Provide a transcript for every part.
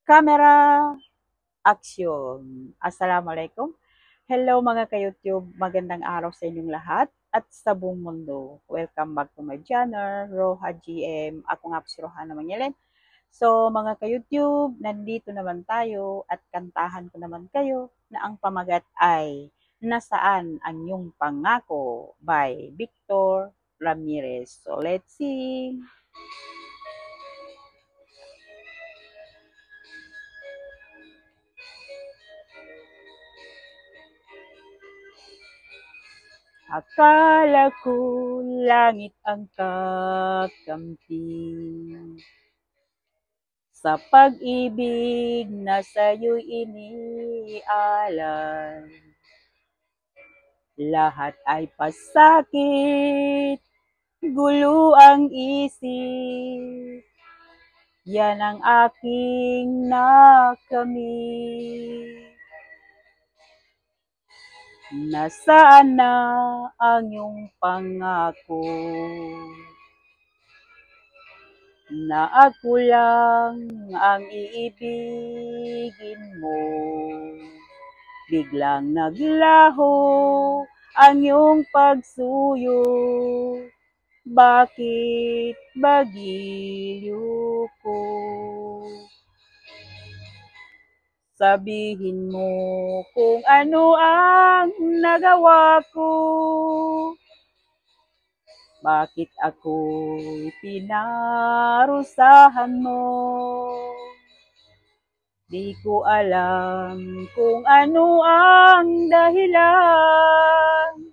Camera, action! Assalamualaikum. Hello mga ka-YouTube, magandang araw sa inyong lahat at sa buong mundo. Welcome back to my channel, Roha GM. Ako nga po si Rohana Mangyelen. So mga ka-YouTube, nandito naman tayo at kantahan ko naman kayo na ang pamagat ay Nasaan ang iyong pangako by Victor Ramirez. So let's sing! Akala ko langit ang kakampi sa pag-ibig na sa'yo'y inialay. Lahat ay pasakit, gulo ang isip, yan ang aking nakamit. Nasaan na ang iyong pangako na ako lang ang iibigin mo? Biglang naglaho ang iyong pagsuyo, bakit bagilyo ko? Sabihin mo kung ano ang nagawa ko. Bakit ako'y pinarusahan mo? Di ko alam kung ano ang dahilan,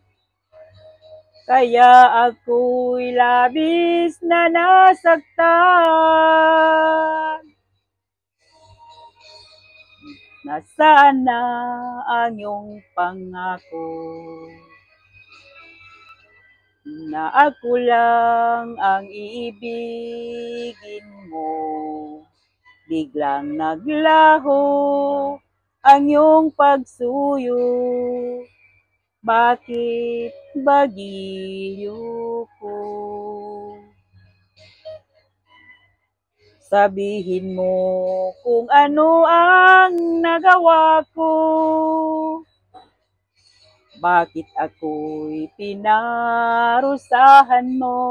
kaya ako'y labis na nasaktan. Nasaan na ang iyong pangako na ako lang ang iibigin mo? Biglang naglaho ang iyong pagsuyo, bakit bagilyo ko? Sabihin mo kung ano ang nagawa ko. Bakit ako'y pinarusahan mo?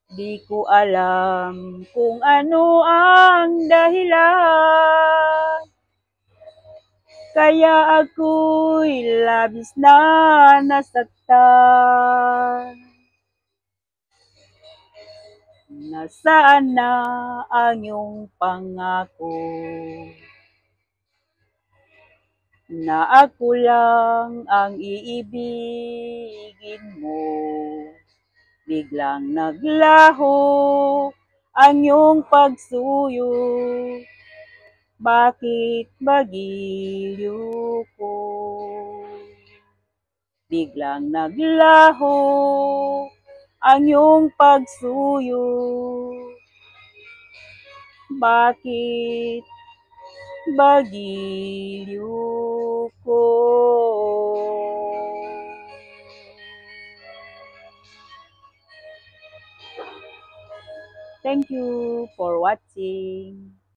Di ko alam kung ano ang dahilan, kaya ako'y labis na nasaktan. Nasaan na ang iyong pangako na ako lang ang iibigin mo? Biglang naglaho ang iyong pagsuyo, bakit bagilyo ko? Biglang naglaho ang iyong pagsuyo, bakit bagilyo ko? Thank you for watching.